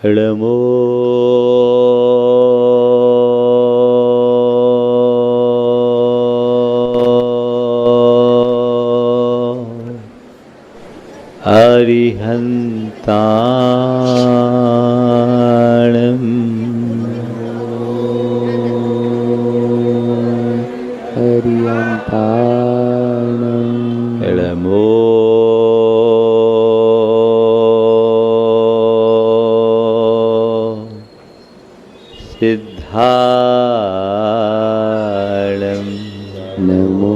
नमो अरिहन्ताणं नमो सिद्धाणं नमो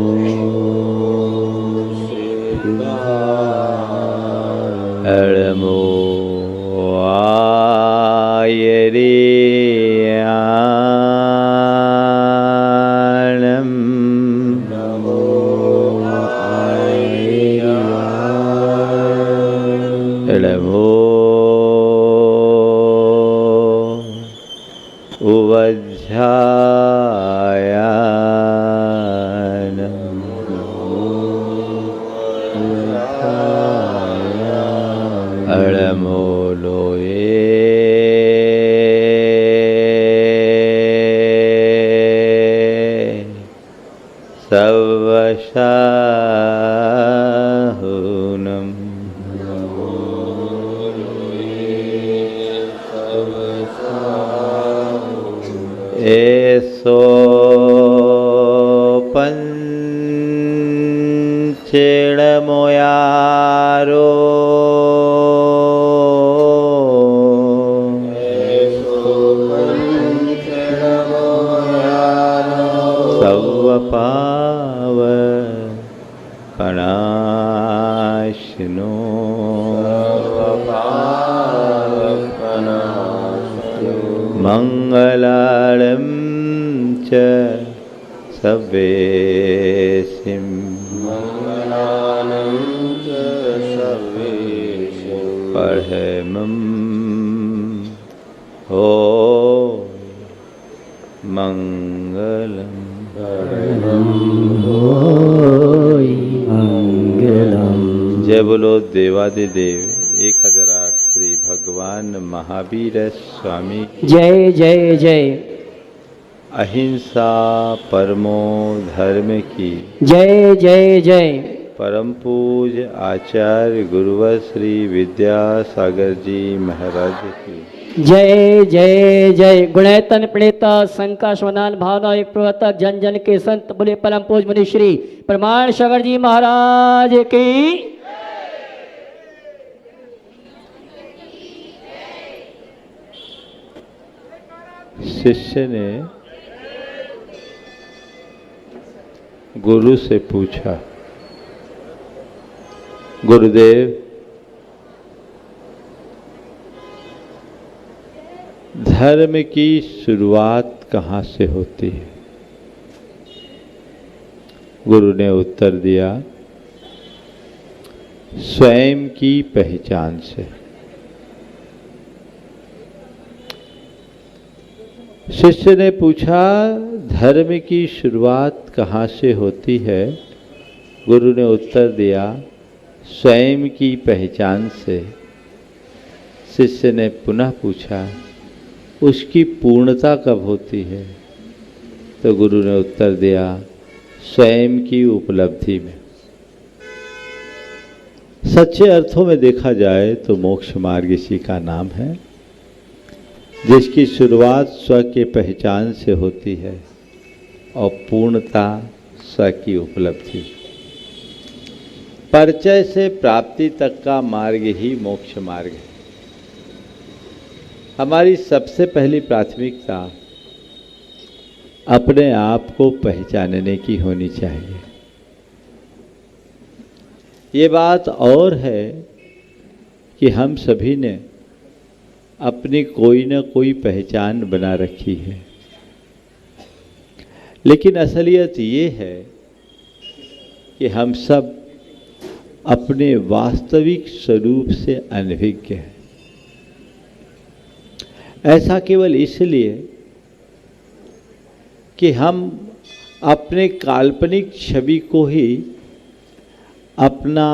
नमो आयर्याणं नमो नमो उवज्झायानं नमो लोये सवशाहुनं एसो पंचेणमोयारो सवपावकनाशिनो मंगलालं च सवेशिं परमं हो मंगलम जय बोलो देवादिदेव 1008 श्री भगवान महावीर स्वामी जय जय जय। अहिंसा परमो धर्म की जय जय जय। परम पूज्य आचार्य गुरुवर श्री विद्यासागर जी महाराज की जय जय जय। गुणैतन प्रणेता शंका स्वदान भावना एक प्रवर्तक जन जन के संत बोले परम पूज्य मुनि श्री प्रमाण सागर जी महाराज की। शिष्य ने गुरु से पूछा, गुरुदेव धर्म की शुरुआत कहाँ से होती है? गुरु ने उत्तर दिया, स्वयं की पहचान से। शिष्य ने पूछा, धर्म की शुरुआत कहाँ से होती है? गुरु ने उत्तर दिया, स्वयं की पहचान से। शिष्य ने पुनः पूछा, उसकी पूर्णता कब होती है? तो गुरु ने उत्तर दिया, स्वयं की उपलब्धि में। सच्चे अर्थों में देखा जाए तो मोक्ष मार्ग इसी का नाम है, जिसकी शुरुआत स्व के पहचान से होती है और पूर्णता स्व की उपलब्धि। परिचय से प्राप्ति तक का मार्ग ही मोक्ष मार्ग है। हमारी सबसे पहली प्राथमिकता अपने आप को पहचानने की होनी चाहिए। ये बात और है कि हम सभी ने अपनी कोई न कोई पहचान बना रखी है, लेकिन असलियत ये है कि हम सब अपने वास्तविक स्वरूप से अनभिज्ञ हैं। ऐसा केवल इसलिए कि हम अपने काल्पनिक छवि को ही अपना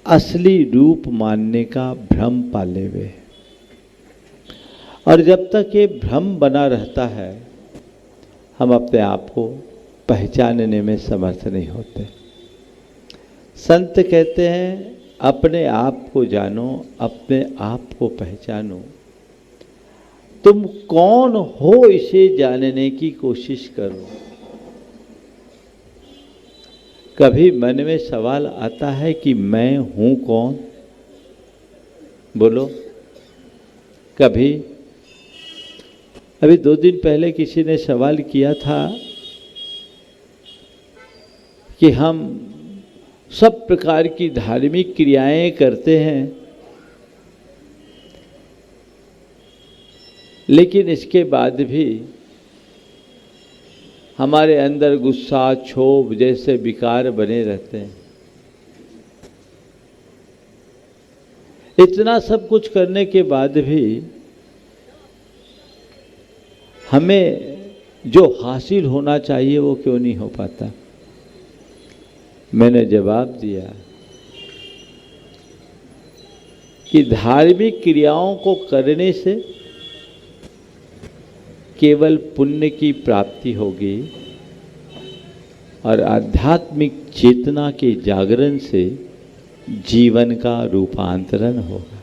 असली रूप मानने का भ्रम पाले हुए। और जब तक ये भ्रम बना रहता है, हम अपने आप को पहचानने में समर्थ नहीं होते। संत कहते हैं अपने आप को जानो, अपने आप को पहचानो। तुम कौन हो इसे जानने की कोशिश करो। कभी मन में सवाल आता है कि मैं हूं कौन? बोलो। कभी? अभी 2 दिन पहले किसी ने सवाल किया था कि हम सब प्रकार की धार्मिक क्रियाएं करते हैं, लेकिन इसके बाद भी हमारे अंदर गुस्सा, क्षोभ जैसे विकार बने रहते हैं। इतना सब कुछ करने के बाद भी हमें जो हासिल होना चाहिए वो क्यों नहीं हो पाता? मैंने जवाब दिया कि धार्मिक क्रियाओं को करने से केवल पुण्य की प्राप्ति होगी और आध्यात्मिक चेतना के जागरण से जीवन का रूपांतरण होगा।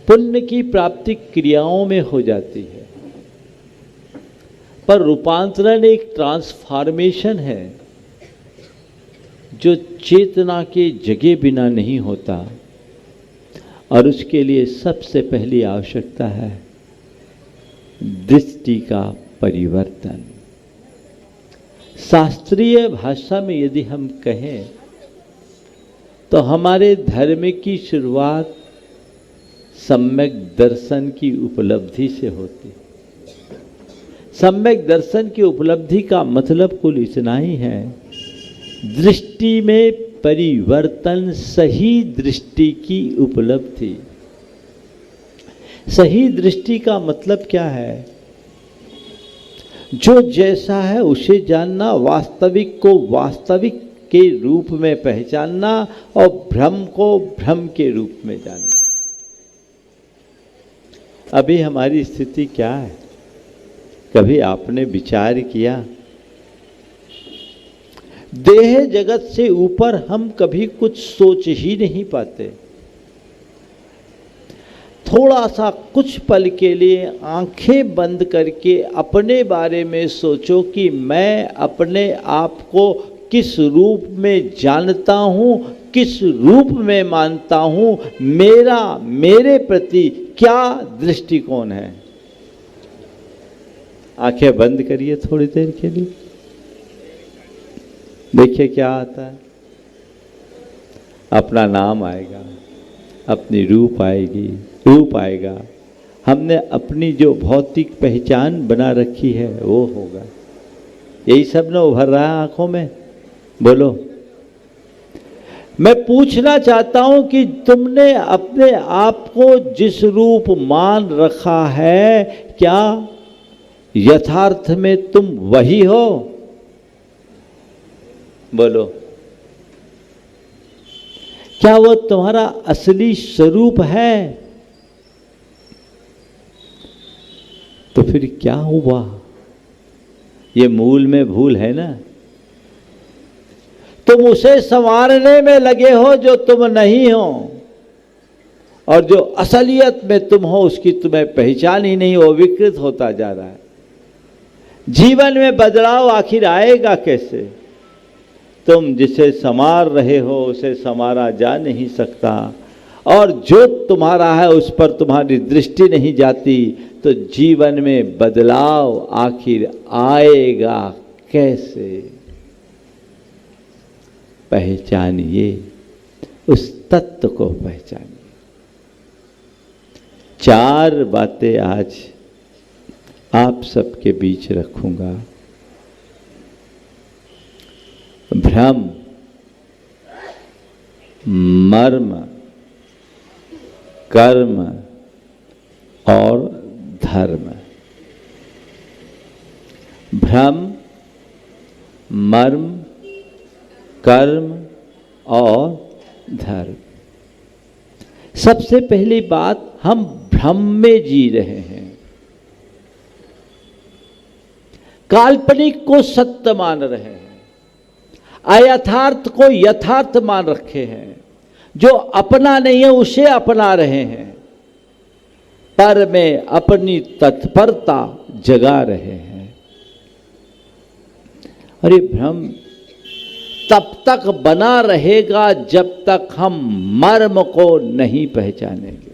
पुण्य की प्राप्ति क्रियाओं में हो जाती है, पर रूपांतरण एक ट्रांसफॉर्मेशन है जो चेतना के जगे बिना नहीं होता। और उसके लिए सबसे पहली आवश्यकता है दृष्टि का परिवर्तन। शास्त्रीय भाषा में यदि हम कहें तो हमारे धर्म की शुरुआत सम्यक दर्शन की उपलब्धि से होती है। सम्यक दर्शन की उपलब्धि का मतलब कुल इतना ही है, दृष्टि में परिवर्तन, सही दृष्टि की उपलब्धि। सही दृष्टि का मतलब क्या है? जो जैसा है उसे जानना, वास्तविक को वास्तविक के रूप में पहचानना और भ्रम को भ्रम के रूप में जानना। अभी हमारी स्थिति क्या है? कभी आपने विचार किया? देह जगत से ऊपर हम कभी कुछ सोच ही नहीं पाते। थोड़ा सा कुछ पल के लिए आंखें बंद करके अपने बारे में सोचो कि मैं अपने आप को किस रूप में जानता हूं, किस रूप में मानता हूं, मेरे प्रति क्या दृष्टिकोण है। आंखें बंद करिए थोड़ी देर के लिए, देखिए क्या आता है। अपना नाम आएगा, अपनी रूप आएगा। हमने अपनी जो भौतिक पहचान बना रखी है वो होगा। यही सब न उभर रहा है आंखों में। बोलो। मैं पूछना चाहता हूं कि तुमने अपने आप को जिस रूप मान रखा है, क्या यथार्थ में तुम वही हो? बोलो। क्या वो तुम्हारा असली स्वरूप है? तो फिर क्या हुआ? ये मूल में भूल है ना। तुम उसे संवारने में लगे हो जो तुम नहीं हो, और जो असलियत में तुम हो उसकी तुम्हें पहचान ही नहीं, वो विकृत होता जा रहा है। जीवन में बदलाव आखिर आएगा कैसे? तुम जिसे संवार रहे हो उसे संवारा जा नहीं सकता, और जो तुम्हारा है उस पर तुम्हारी दृष्टि नहीं जाती, तो जीवन में बदलाव आखिर आएगा कैसे? पहचानिए, उस तत्व को पहचानिए। 4 बातें आज आप सबके बीच रखूंगा। भ्रम, मर्म, कर्म और धर्म। भ्रम, मर्म, कर्म और धर्म। सबसे पहली बात, हम भ्रम में जी रहे हैं, काल्पनिक को सत्य मान रहे हैं, अयथार्थ को यथार्थ मान रखे हैं, जो अपना नहीं है उसे अपना रहे हैं, पर में अपनी तत्परता जगा रहे हैं। और ये भ्रम तब तक बना रहेगा जब तक हम मर्म को नहीं पहचानेंगे।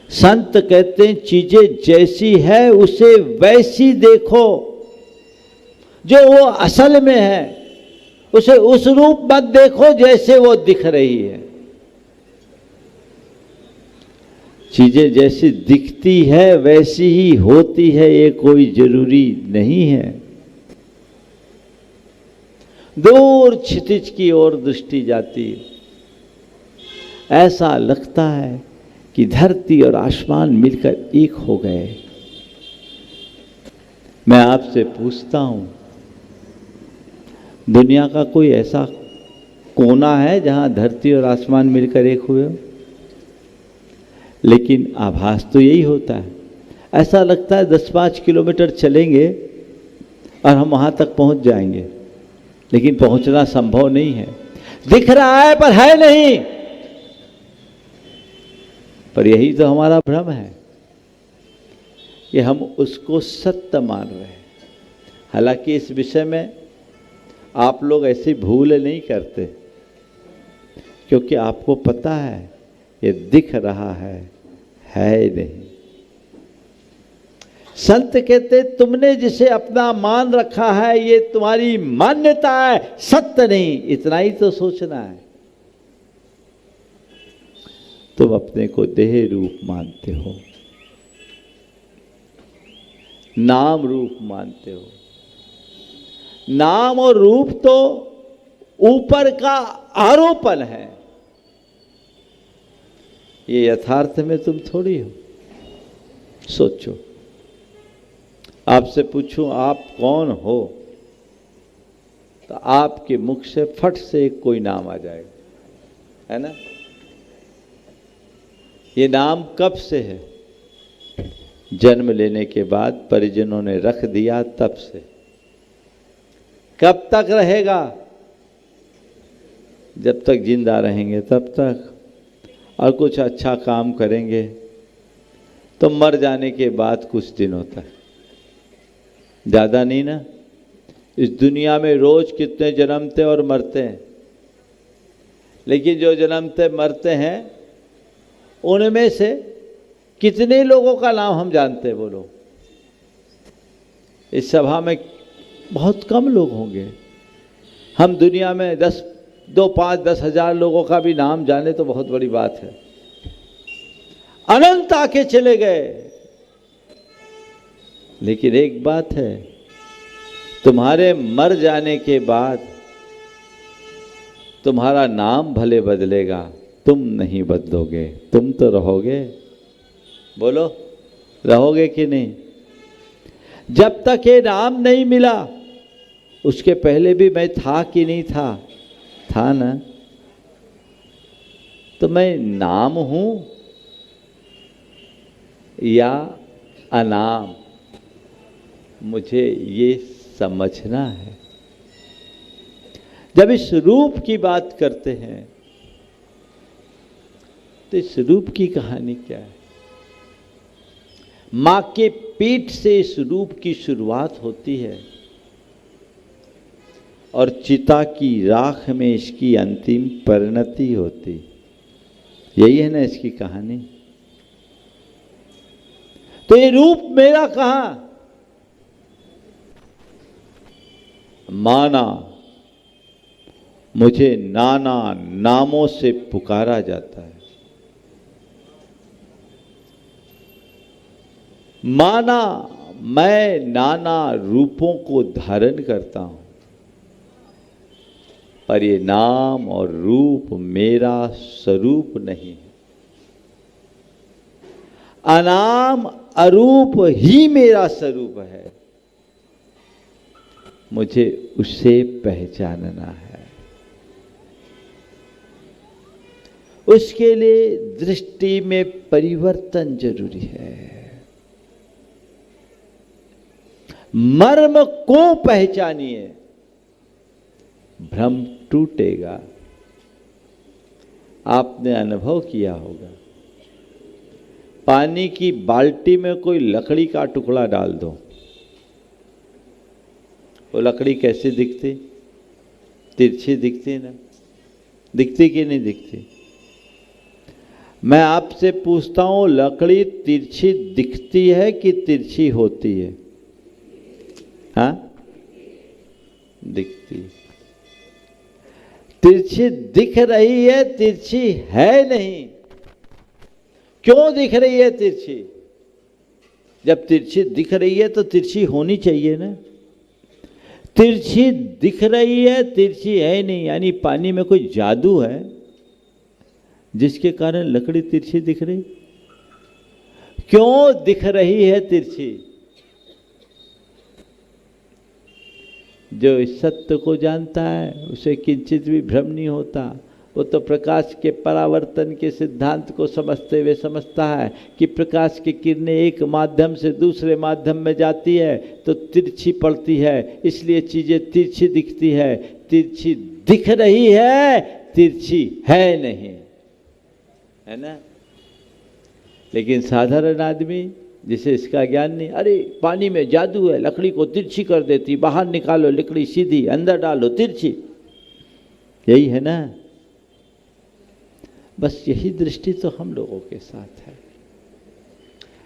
संत कहते हैं चीजें जैसी है उसे वैसी देखो, जो वो असल में है उसे उस रूप मत देखो जैसे वो दिख रही है। चीजें जैसी दिखती है वैसी ही होती है, ये कोई जरूरी नहीं है। दूर क्षितिज की ओर दृष्टि जाती है, ऐसा लगता है कि धरती और आसमान मिलकर एक हो गए। मैं आपसे पूछता हूं, दुनिया का कोई ऐसा कोना है जहां धरती और आसमान मिलकर एक हुए हो? लेकिन आभास तो यही होता है। ऐसा लगता है 10-5 किलोमीटर चलेंगे और हम वहां तक पहुंच जाएंगे, लेकिन पहुंचना संभव नहीं है। दिख रहा है पर है नहीं। पर यही तो हमारा भ्रम है कि हम उसको सत्य मान रहे हैं। हालांकि इस विषय में आप लोग ऐसी भूल नहीं करते, क्योंकि आपको पता है ये दिख रहा है नहीं। संत कहते तुमने जिसे अपना मान रखा है ये तुम्हारी मान्यता है, सत्य नहीं। इतना ही तो सोचना है। तुम अपने को देह रूप मानते हो, नाम रूप मानते हो। नाम और रूप तो ऊपर का आरोपण है, ये यथार्थ में तुम थोड़ी हो। सोचो, आपसे पूछूं आप कौन हो, तो आपके मुख से फट से एक कोई नाम आ जाएगा, है ना? ये नाम कब से है? जन्म लेने के बाद परिजनों ने रख दिया तब से। कब तक रहेगा? जब तक जिंदा रहेंगे तब तक। और कुछ अच्छा काम करेंगे तो मर जाने के बाद कुछ दिन होता है, ज्यादा नहीं ना। इस दुनिया में रोज कितने जन्मते और मरते हैं, लेकिन जो जन्मते मरते हैं उनमें से कितने लोगों का नाम हम जानते हैं? बोलो। इस सभा में बहुत कम लोग होंगे। हम दुनिया में 5-10 हजार लोगों का भी नाम जाने तो बहुत बड़ी बात है। अनंत आके चले गए। लेकिन एक बात है, तुम्हारे मर जाने के बाद तुम्हारा नाम भले बदलेगा, तुम नहीं बदलोगे। तुम तो रहोगे। बोलो, रहोगे कि नहीं? जब तक ये नाम नहीं मिला, उसके पहले भी मैं था कि नहीं था? था ना। तो मैं नाम हूं या अनाम, मुझे ये समझना है। जब इस रूप की बात करते हैं तो इस रूप की कहानी क्या है? मां के पेट से इस रूप की शुरुआत होती है और चिता की राख में इसकी अंतिम परिणति होती। यही है ना इसकी कहानी। तो ये रूप मेरा कहां? माना, मुझे नाना नामों से पुकारा जाता है। माना, मैं नाना रूपों को धारण करता हूं, पर ये नाम और रूप मेरा स्वरूप नहीं है। अनाम अरूप ही मेरा स्वरूप है। मुझे उसे पहचानना है। उसके लिए दृष्टि में परिवर्तन जरूरी है। मर्म को पहचानिए, भ्रम टूटेगा। आपने अनुभव किया होगा, पानी की बाल्टी में कोई लकड़ी का टुकड़ा डाल दो, वो लकड़ी कैसी दिखती? तिरछी दिखती ना? दिखती कि नहीं दिखती? मैं आपसे पूछता हूं, लकड़ी तिरछी दिखती है कि तिरछी होती है? हाँ, दिखती। तिरछी दिख रही है, तिरछी है नहीं। क्यों दिख रही है तिरछी? जब तिरछी दिख रही है तो तिरछी होनी चाहिए ना। तिरछी दिख रही है, तिरछी है नहीं, यानी पानी में कोई जादू है जिसके कारण लकड़ी तिरछी दिख रही। क्यों दिख रही है तिरछी? जो इस सत्य को जानता है उसे किंचित भी भ्रम नहीं होता। वो तो प्रकाश के परावर्तन के सिद्धांत को समझते हुए समझता है कि प्रकाश की किरणें एक माध्यम से दूसरे माध्यम में जाती है तो तिरछी पड़ती है, इसलिए चीजें तिरछी दिखती है। तिरछी दिख रही है, तिरछी है नहीं, है ना। लेकिन साधारण आदमी जिसे इसका ज्ञान नहीं, अरे पानी में जादू है, लकड़ी को तिरछी कर देती, बाहर निकालो लकड़ी सीधी, अंदर डालो तिरछी। यही है ना। बस यही दृष्टि तो हम लोगों के साथ है।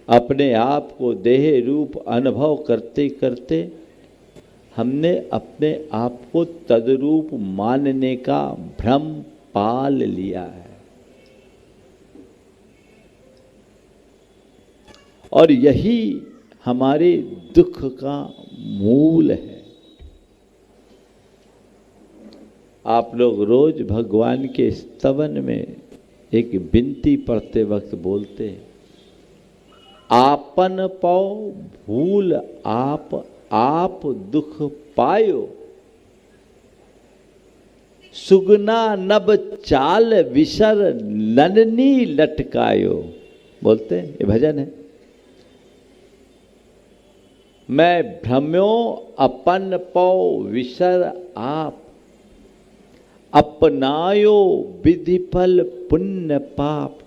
अपने आप को देह रूप अनुभव करते करते हमने अपने आप को तद्रूप मानने का भ्रम पाल लिया है, और यही हमारे दुख का मूल है। आप लोग रोज भगवान के स्तवन में एक विनती पढ़ते वक्त बोलते हैं, आपन पौ भूल आप दुख पायो, सुगना नब चाल विसर नननी लटकायो। बोलते हैं, ये भजन है। मैं भ्रम्यो अपन पौ विसर आप, अपनायो विधि फल पुण्य पाप,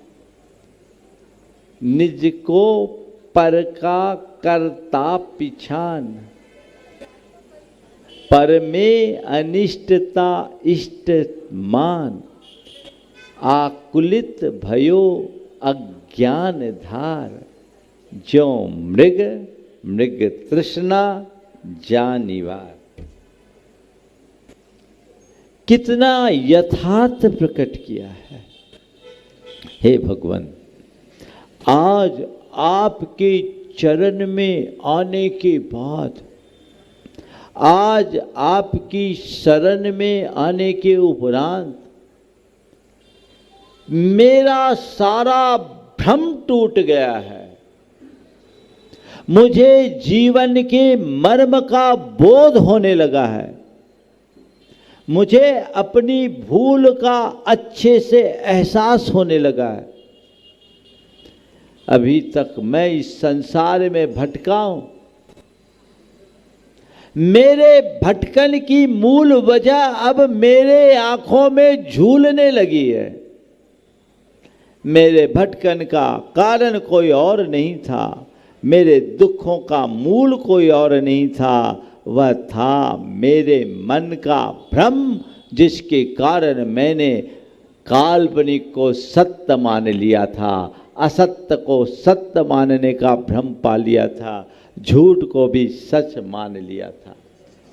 निज को पर का करता पिछान, पर में अनिष्टता इष्ट मान, आकुलित भयो अज्ञान धार, जो मृग मृग तृष्णा जानिवार। कितना यथार्थ प्रकट किया है। हे भगवान, आज आपके चरण में आने के बाद, आज आपकी शरण में आने के उपरांत मेरा सारा भ्रम टूट गया है। मुझे जीवन के मर्म का बोध होने लगा है। मुझे अपनी भूल का अच्छे से एहसास होने लगा है। अभी तक मैं इस संसार में भटका हूं। मेरे भटकन की मूल वजह अब मेरे आंखों में झूलने लगी है। मेरे भटकन का कारण कोई और नहीं था, मेरे दुखों का मूल कोई और नहीं था, वह था मेरे मन का भ्रम, जिसके कारण मैंने काल्पनिक को सत्य मान लिया था, असत्य को सत्य मानने का भ्रम पा लिया था, झूठ को भी सच मान लिया था।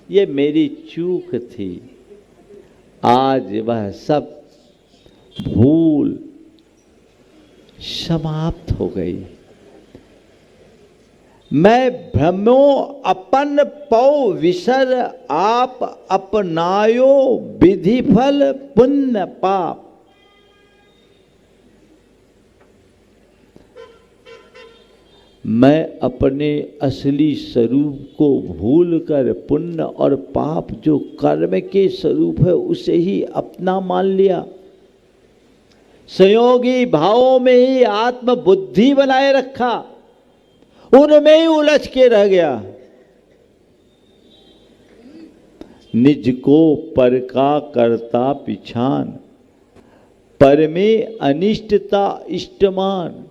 ये मेरी चूक थी। आज वह सब भूल समाप्त हो गई। मैं भ्रमो अपन पौ विसर आप, अपनायो विधि फल पुण्य पाप। मैं अपने असली स्वरूप को भूलकर पुण्य और पाप जो कर्म के स्वरूप है उसे ही अपना मान लिया। संयोगी भावों में ही आत्म बुद्धि बनाए रखा, उनमें ही उलझ के रह गया। निज को पर का करता पिछान, पर में अनिष्टता इष्टमान।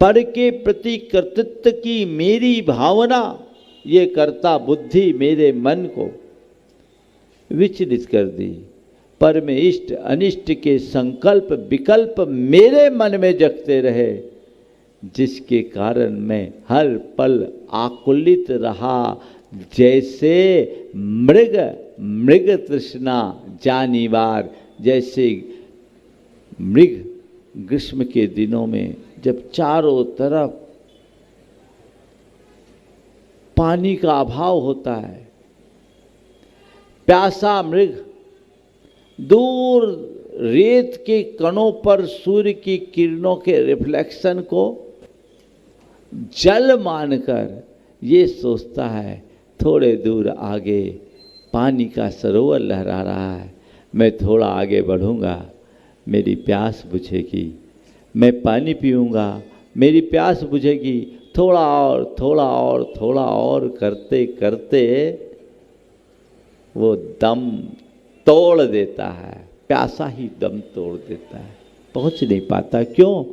पर के प्रति कर्तृत्व की मेरी भावना, ये कर्ता बुद्धि मेरे मन को विचलित कर दी। पर में इष्ट अनिष्ट के संकल्प विकल्प मेरे मन में जगते रहे, जिसके कारण मैं हर पल आकुलित रहा। जैसे मृग तृष्णा जानिवार, जैसे मृग ग्रीष्म के दिनों में जब चारों तरफ पानी का अभाव होता है, प्यासा मृग दूर रेत के कणों पर सूर्य की किरणों के रिफ्लेक्शन को जल मानकर ये सोचता है थोड़े दूर आगे पानी का सरोवर लहरा रहा है, मैं थोड़ा आगे बढ़ूंगा, मेरी प्यास बुझेगी, मैं पानी पीऊंगा, मेरी प्यास बुझेगी। थोड़ा और थोड़ा और थोड़ा और करते करते वो दम तोड़ देता है, प्यासा ही दम तोड़ देता है, पहुंच नहीं पाता। क्यों?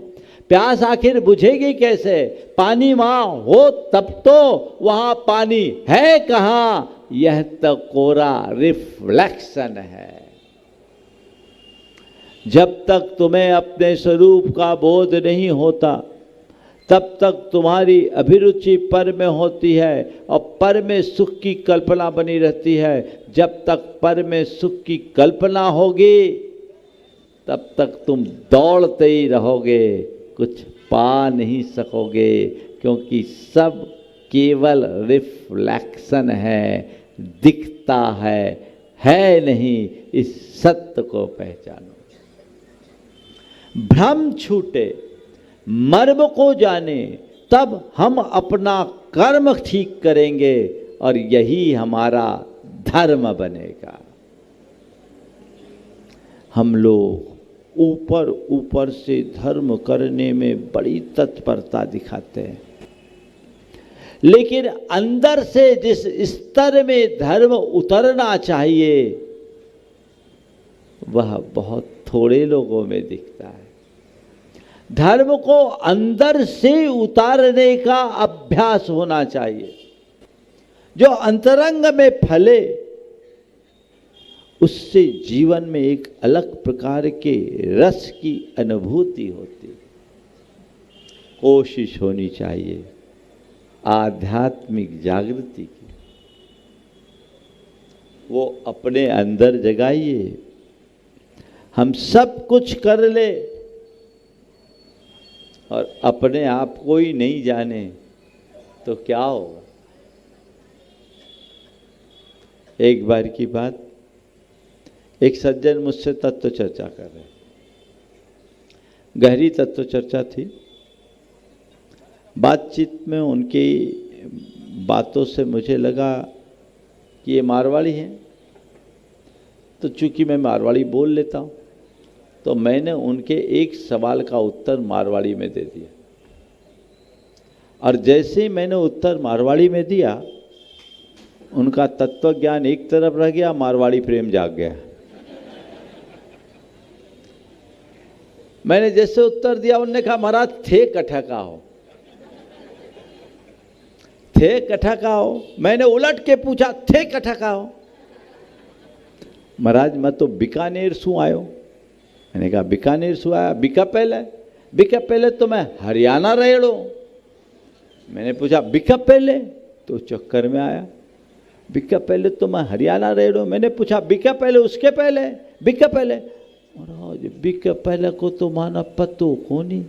प्यास आखिर बुझेगी कैसे? पानी वहां हो तब तो, वहां पानी है कहाँ? यह तो कोरा रिफ्लेक्शन है। जब तक तुम्हें अपने स्वरूप का बोध नहीं होता, तब तक तुम्हारी अभिरुचि पर में होती है और पर में सुख की कल्पना बनी रहती है। जब तक पर में सुख की कल्पना होगी, तब तक तुम दौड़ते ही रहोगे, कुछ पा नहीं सकोगे, क्योंकि सब केवल रिफ्लेक्शन है, दिखता है नहीं। इस सत्य को पहचानो। भ्रम छूटे, मर्म को जाने, तब हम अपना कर्म ठीक करेंगे और यही हमारा धर्म बनेगा। हम लोग ऊपर ऊपर से धर्म करने में बड़ी तत्परता दिखाते हैं, लेकिन अंदर से जिस स्तर में धर्म उतरना चाहिए वह बहुत थोड़े लोगों में दिखता है। धर्म को अंदर से उतारने का अभ्यास होना चाहिए, जो अंतरंग में फले, उससे जीवन में एक अलग प्रकार के रस की अनुभूति होती। कोशिश होनी चाहिए आध्यात्मिक जागृति की, वो अपने अंदर जगाइए। हम सब कुछ कर ले और अपने आप को ही नहीं जाने तो क्या होगा? एक बार की बात, एक सज्जन मुझसे तत्व चर्चा कर रहे, गहरी तत्व चर्चा थी। बातचीत में उनकी बातों से मुझे लगा कि ये मारवाड़ी हैं, तो चूंकि मैं मारवाड़ी बोल लेता हूँ, तो मैंने उनके एक सवाल का उत्तर मारवाड़ी में दे दिया। और जैसे ही मैंने उत्तर मारवाड़ी में दिया, उनका तत्व ज्ञान एक तरफ रह गया, मारवाड़ी प्रेम जाग गया। मैंने जैसे उत्तर दिया, उन्होंने कहा महाराज थे कठा का हो, थे कठा का हो। मैंने उलट के पूछा थे कठा का हो? महाराज मैं तो बीकानेर सु आयो। मैंने कहा बीकानेर सु आया? बीका पहले तो मैं हरियाणा रहेड़ो। मैंने पूछा बीका पहले? तो चक्कर में आया, बीका पहले तो मैं हरियाणा रहेड़ो। मैंने पूछा बीका पहले, उसके पहले? बीका पहले। महाराज बीका पहले को तो माना पतो कोनी,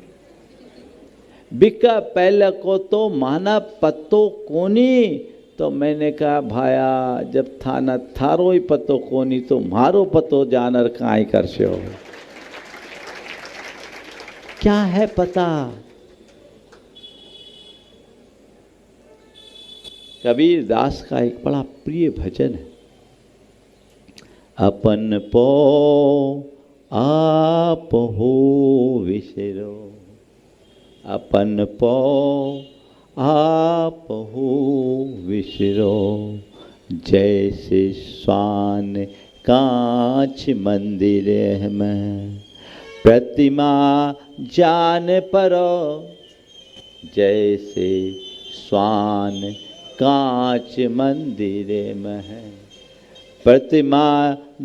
बीका पहले को तो माना पतो कोनी। तो मैंने कहा भाया जब थाना थारो ही पतो कोनी तो मारो पतो जानर काई कर से हो। क्या है पता? कबीर दास का एक बड़ा प्रिय भजन है, अपन पो आप हो विसरो, अपन पो आप हो विसरो। जैसे स्वान कांच मंदिर में प्रतिमा जान परो, जैसे स्वान कांच मंदिर में है प्रतिमा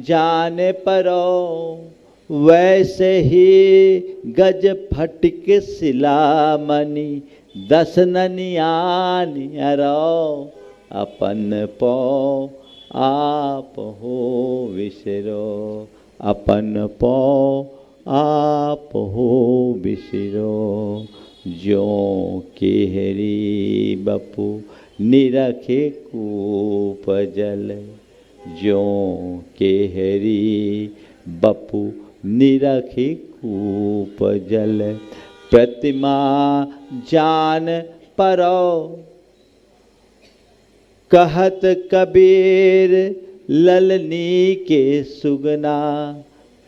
जाने परो, वैसे ही गज फटिक सिलामणि दसननियानि अरो, अपन पो आप हो विसरो, अपन पो आप हो विसरो। ज्यों केहरी बपू निरखे कूप जल, ज्यों केहरी बपू निरखे कूप जल, प्रतिमा जान परो। कहत कबीर ललनी के सुगना,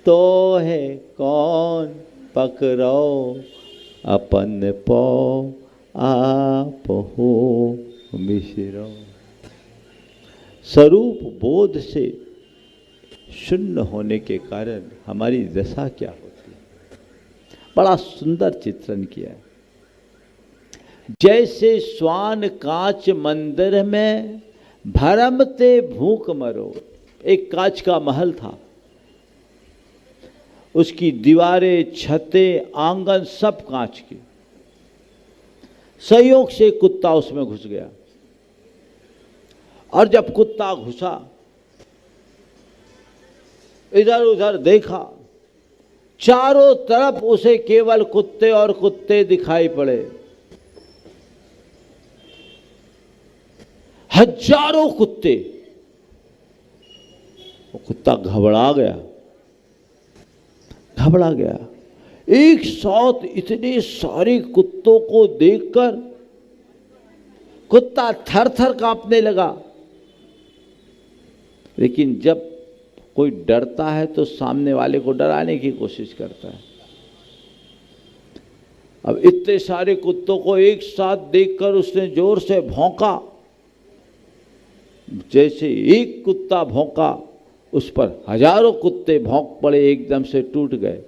तो है कौन पकड़ो, अपन पो आप हो विसरो। स्वरूप बोध से शून्य होने के कारण हमारी दशा क्या होती है, बड़ा सुंदर चित्रण किया है। जैसे स्वान कांच मंदिर में भरमते भूख मरो। एक कांच का महल था, उसकी दीवारें, छतें, आंगन सब कांच के। संयोग से कुत्ता उसमें घुस गया, और जब कुत्ता घुसा, इधर उधर देखा, चारों तरफ उसे केवल कुत्ते और कुत्ते दिखाई पड़े। हजारों कुत्ते। वो कुत्ता घबरा गया, घबरा गया। एक साथ इतने सारे कुत्तों को देखकर कुत्ता थर थर कांपने लगा। लेकिन जब कोई डरता है तो सामने वाले को डराने की कोशिश करता है। अब इतने सारे कुत्तों को एक साथ देखकर उसने जोर से भौंका। जैसे एक कुत्ता भौंका, उस पर हजारों कुत्ते भौंक पड़े, एकदम से टूट गए।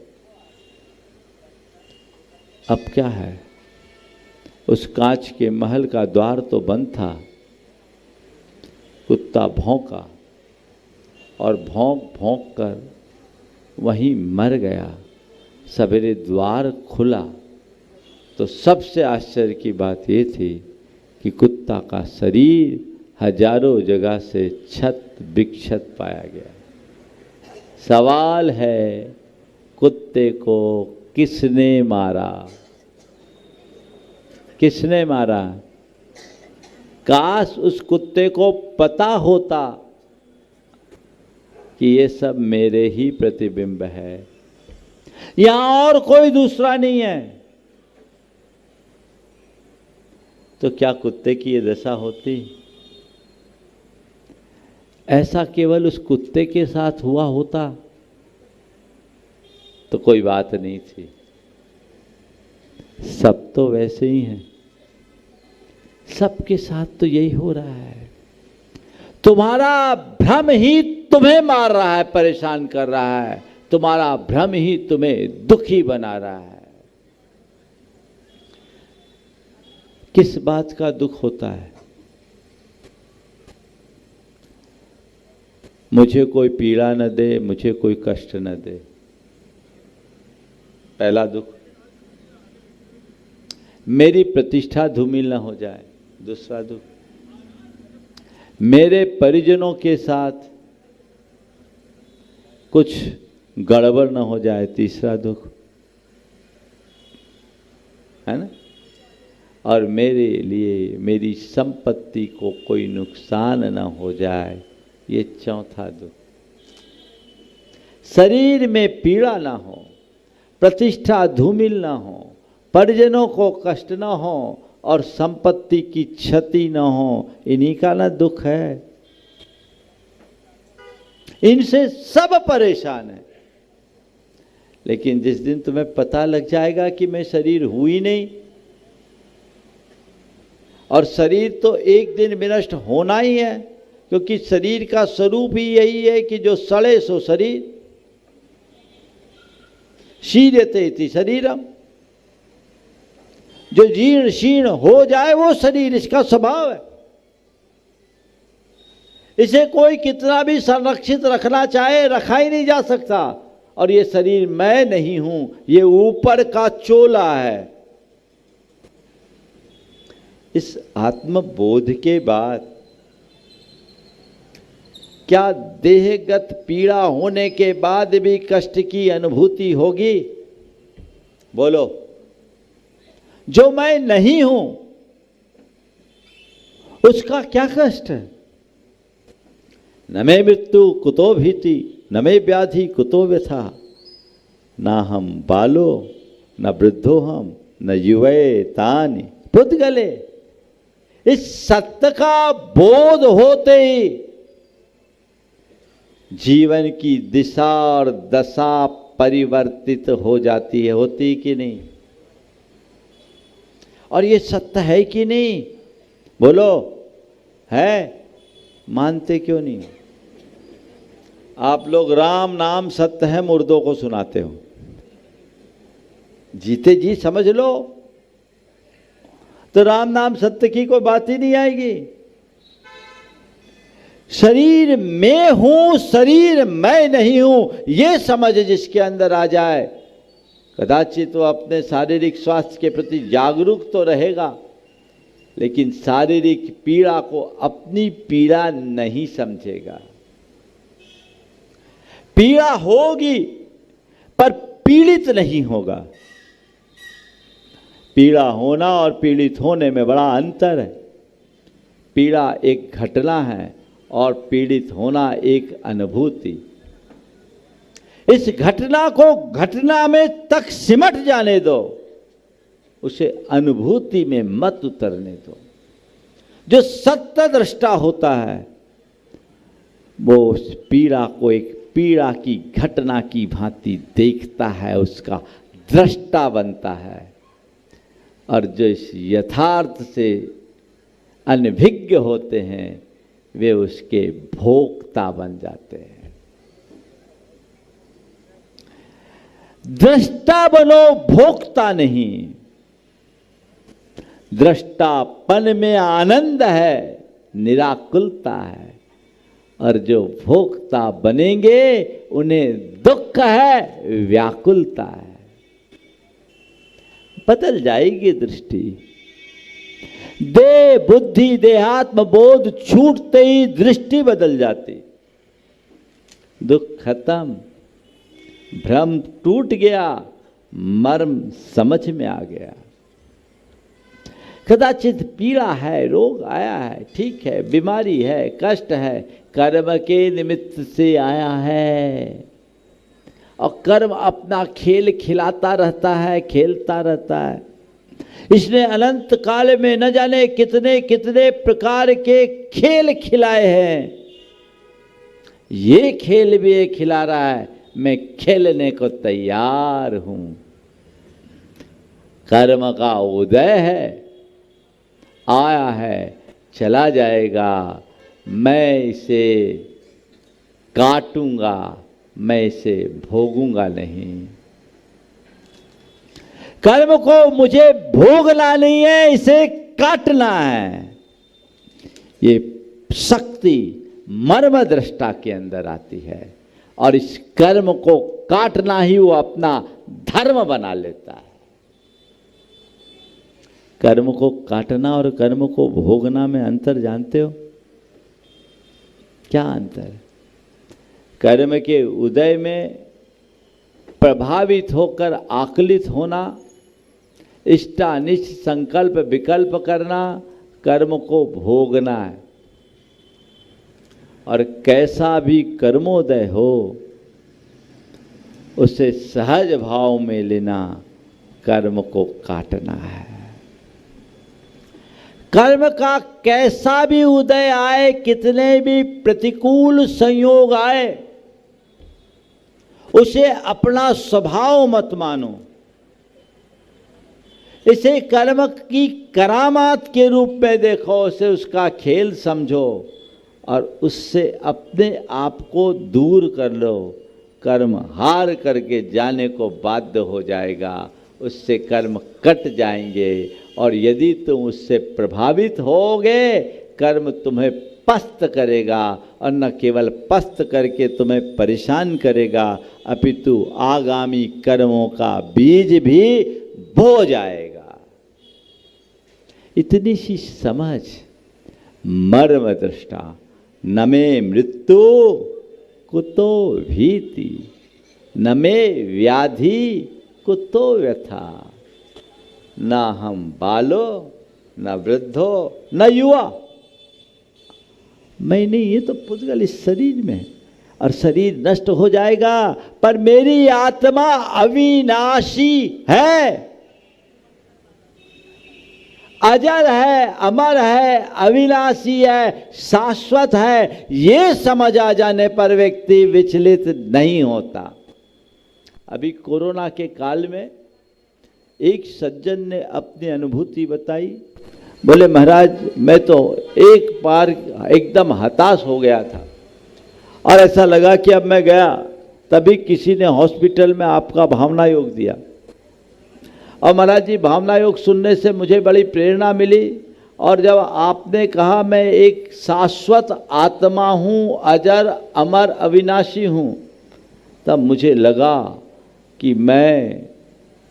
अब क्या है, उस कांच के महल का द्वार तो बंद था। कुत्ता भौंका और भौंक भौंक कर वहीं मर गया। सवेरे द्वार खुला तो सबसे आश्चर्य की बात ये थी कि कुत्ता का शरीर हजारों जगह से क्षत विक्षत पाया गया। सवाल है, कुत्ते को किसने मारा? किसने मारा? काश उस कुत्ते को पता होता कि ये सब मेरे ही प्रतिबिंब है, यहां और कोई दूसरा नहीं है, तो क्या कुत्ते की ये दशा होती? ऐसा केवल उस कुत्ते के साथ हुआ होता तो कोई बात नहीं थी। सब तो वैसे ही हैं, सबके साथ तो यही हो रहा है। तुम्हारा भ्रम ही तुम्हें मार रहा है, परेशान कर रहा है। तुम्हारा भ्रम ही तुम्हें दुखी बना रहा है। किस बात का दुख होता है? मुझे कोई पीड़ा न दे, मुझे कोई कष्ट न दे, पहला दुख। मेरी प्रतिष्ठा धूमिल न हो जाए, दूसरा दुख। मेरे परिजनों के साथ कुछ गड़बड़ न हो जाए, तीसरा दुख, है ना। और मेरे लिए मेरी संपत्ति को कोई नुकसान न हो जाए, ये चौथा दुख। शरीर में पीड़ा ना हो, प्रतिष्ठा धूमिल ना हो, परिजनों को कष्ट ना हो और संपत्ति की क्षति ना हो, इन्हीं का ना दुख है। इनसे सब परेशान है। लेकिन जिस दिन तुम्हें पता लग जाएगा कि मैं शरीर हूं ही नहीं, और शरीर तो एक दिन विनष्ट होना ही है, क्योंकि शरीर का स्वरूप ही यही है कि जो सड़े सो शरीर, शीर्यते इति शरीरम, जो जीर्ण शीर्ण हो जाए वो शरीर, इसका स्वभाव है। इसे कोई कितना भी संरक्षित रखना चाहे रखा ही नहीं जा सकता। और ये शरीर मैं नहीं हूं, ये ऊपर का चोला है। इस आत्मबोध के बाद क्या देहगत पीड़ा होने के बाद भी कष्ट की अनुभूति होगी? बोलो। जो मैं नहीं हूं उसका क्या कष्ट है? न मे मृत्यु कुतो भीति, न मे व्याधि कुतो व्यथा, ना हम बालो न वृद्धो हम, न युवे तानि पुद्गले। इस सत्य का बोध होते ही जीवन की दिशा और दशा परिवर्तित हो जाती है, होती कि नहीं? और ये सत्य है कि नहीं? बोलो, है? मानते क्यों नहीं? आप लोग राम नाम सत्य है मुर्दों को सुनाते हो। जीते जी समझ लो तो राम नाम सत्य की कोई बात ही नहीं आएगी। शरीर मैं हूं, शरीर मैं नहीं हूं, ये समझ जिसके अंदर आ जाए, कदाचित वो अपने शारीरिक स्वास्थ्य के प्रति जागरूक तो रहेगा, लेकिन शारीरिक पीड़ा को अपनी पीड़ा नहीं समझेगा। पीड़ा होगी पर पीड़ित नहीं होगा। पीड़ा होना और पीड़ित होने में बड़ा अंतर है। पीड़ा एक घटना है और पीड़ित होना एक अनुभूति। इस घटना को घटना में तक सिमट जाने दो, उसे अनुभूति में मत उतरने दो। जो सत्य दृष्टा होता है वो उस पीड़ा को एक पीड़ा की घटना की भांति देखता है, उसका दृष्टा बनता है। और जो इस यथार्थ से अनभिज्ञ होते हैं वे उसके भोक्ता बन जाते हैं। दृष्टा बनो, भोक्ता नहीं। दृष्टापन में आनंद है, निराकुलता है। और जो भोक्ता बनेंगे उन्हें दुख है, व्याकुलता है। बदल जाएगी दृष्टि। देह बुद्धि देहात्म बोध छूटते ही दृष्टि बदल जाती। दुख खत्म, भ्रम टूट गया, मर्म समझ में आ गया। कदाचित पीड़ा है, रोग आया है, ठीक है, बीमारी है, कष्ट है, कर्म के निमित्त से आया है। और कर्म अपना खेल खिलाता रहता है, खेलता रहता है। इसने अनंत काल में न जाने कितने कितने प्रकार के खेल खिलाए हैं। ये खेल भी ये खिला रहा है, मैं खेलने को तैयार हूं। कर्म का उदय है, आया है, चला जाएगा। मैं इसे काटूंगा, मैं इसे भोगूंगा नहीं। कर्म को मुझे भोगना नहीं है, इसे काटना है। ये शक्ति मर्म दृष्टा के अंदर आती है और इस कर्म को काटना ही वो अपना धर्म बना लेता है। कर्म को काटना और कर्म को भोगना में अंतर जानते हो? क्या अंतर है? कर्म के उदय में प्रभावित होकर आकलित होना, इष्टानिष्ट संकल्प विकल्प करना, कर्म को भोगना है। और कैसा भी कर्मोदय हो उसे सहज भाव में लेना, कर्म को काटना है। कर्म का कैसा भी उदय आए, कितने भी प्रतिकूल संयोग आए, उसे अपना स्वभाव मत मानो, इसे कर्म की करामात के रूप में देखो, उसे उसका खेल समझो और उससे अपने आप को दूर कर लो। कर्म हार करके जाने को बाध्य हो जाएगा, उससे कर्म कट जाएंगे और यदि तुम उससे प्रभावित होगे, कर्म तुम्हें पस्त करेगा और न केवल पस्त करके तुम्हें परेशान करेगा, अपितु आगामी कर्मों का बीज भी बो जाएगा। इतनी सी समझ मर्म दृष्टा, न मे मृत्यु कुतो भीति, न मे व्याधि कुतो व्यथा, न हम बालो न वृद्धो न युवा। मैं नहीं, ये तो पुद्गल इस शरीर में, और शरीर नष्ट हो जाएगा, पर मेरी आत्मा अविनाशी है, अजर है, अमर है, अविनाशी है, शाश्वत है। ये समझ आ जाने पर व्यक्ति विचलित नहीं होता। अभी कोरोना के काल में एक सज्जन ने अपनी अनुभूति बताई। बोले महाराज, मैं तो एक बार एकदम हताश हो गया था और ऐसा लगा कि अब मैं गया, तभी किसी ने हॉस्पिटल में आपका भावना योग दिया और महाराज जी भावना योग सुनने से मुझे बड़ी प्रेरणा मिली, और जब आपने कहा मैं एक शाश्वत आत्मा हूँ, अजर अमर अविनाशी हूँ, तब मुझे लगा कि मैं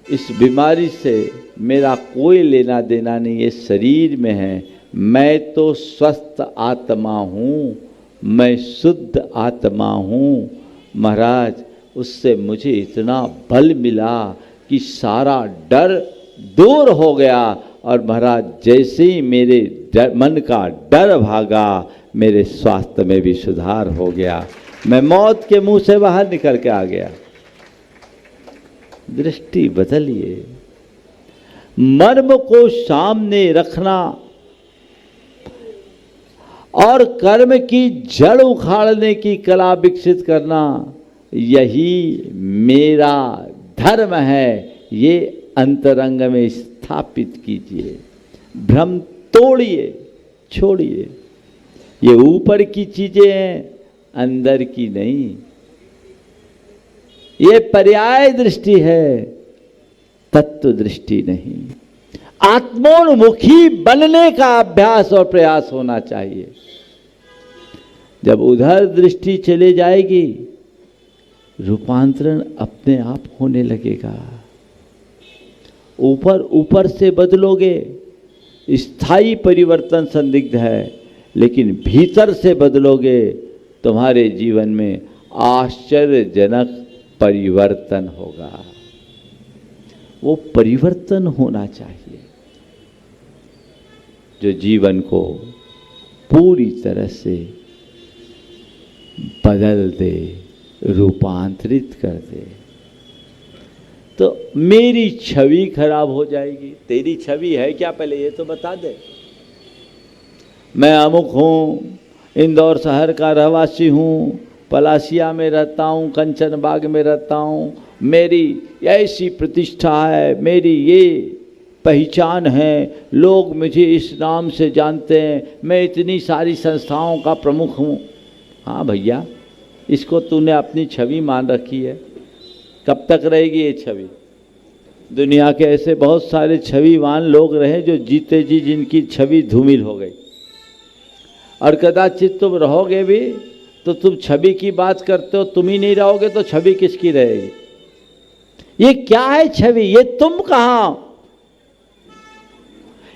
इस बीमारी से मेरा कोई लेना देना नहीं, ये शरीर में है, मैं तो स्वस्थ आत्मा हूँ, मैं शुद्ध आत्मा हूँ। महाराज उससे मुझे इतना बल मिला कि सारा डर दूर हो गया, और महाराज जैसे ही मेरे मन का डर भागा, मेरे स्वास्थ्य में भी सुधार हो गया, मैं मौत के मुंह से बाहर निकल के आ गया। दृष्टि बदलिए, मर्म को सामने रखना और कर्म की जड़ उखाड़ने की कला विकसित करना, यही मेरा धर्म है, ये अंतरंग में स्थापित कीजिए। भ्रम तोड़िए, छोड़िए। ये ऊपर की चीजें हैं, अंदर की नहीं। ये पर्याय दृष्टि है, तत्व दृष्टि नहीं। आत्मोन्मुखी बनने का अभ्यास और प्रयास होना चाहिए। जब उधर दृष्टि चले जाएगी, रूपांतरण अपने आप होने लगेगा। ऊपर ऊपर से बदलोगे, स्थायी परिवर्तन संदिग्ध है, लेकिन भीतर से बदलोगे, तुम्हारे जीवन में आश्चर्यजनक परिवर्तन होगा। वो परिवर्तन होना चाहिए जो जीवन को पूरी तरह से बदल दे, रूपांतरित कर दे। तो मेरी छवि खराब हो जाएगी। तेरी छवि है क्या, पहले ये तो बता दे। मैं अमुक हूँ, इंदौर शहर का रहवासी हूँ, पलासिया में रहता हूँ, कंचन बाग में रहता हूँ, मेरी ऐसी प्रतिष्ठा है, मेरी ये पहचान है, लोग मुझे इस नाम से जानते हैं, मैं इतनी सारी संस्थाओं का प्रमुख हूँ। हाँ भैया, इसको तूने अपनी छवि मान रखी है, कब तक रहेगी ये छवि? दुनिया के ऐसे बहुत सारे छविवान लोग रहे जो जीते जी जिनकी छवि धूमिल हो गई, और कदाचित तुम रहोगे भी तो तुम छवि की बात करते हो, तुम ही नहीं रहोगे तो छवि किसकी रहेगी? ये क्या है छवि? ये तुम कहाँ?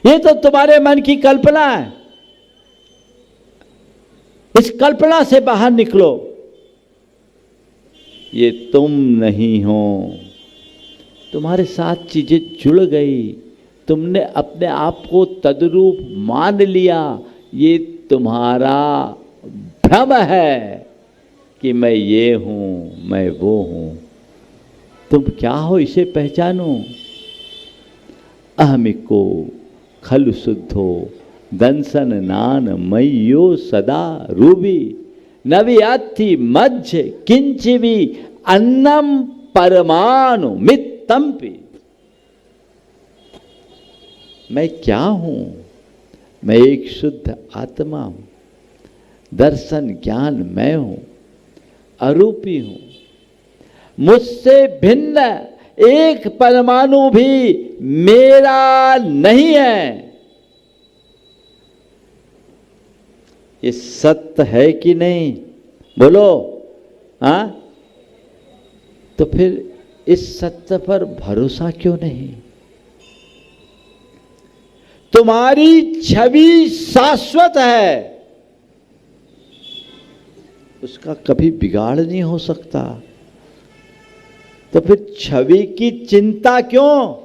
ये तो तुम्हारे मन की कल्पना है। इस कल्पना से बाहर निकलो। ये तुम नहीं हो। तुम्हारे साथ चीजें जुड़ गई, तुमने अपने आप को तद्रूप मान लिया। ये तुम्हारा भ्रम है कि मैं ये हूं, मैं वो हूं। तुम क्या हो इसे पहचानो। अहमिको खलु शुद्धो दंसन नान मय्यो सदा रूबी न वियाति मज्ज किंचिवी अन्नम परमाणु मित्तम्पि। मैं क्या हूं? मैं एक शुद्ध आत्मा हूं, दर्शन ज्ञान मैं हूं, अरूपी हूं। मुझसे भिन्न एक परमाणु भी मेरा नहीं है। ये सत्य है कि नहीं? बोलो। हाँ, तो फिर इस सत्य पर भरोसा क्यों नहीं? तुम्हारी छवि शाश्वत है, उसका कभी बिगाड़ नहीं हो सकता। तो फिर छवि की चिंता क्यों?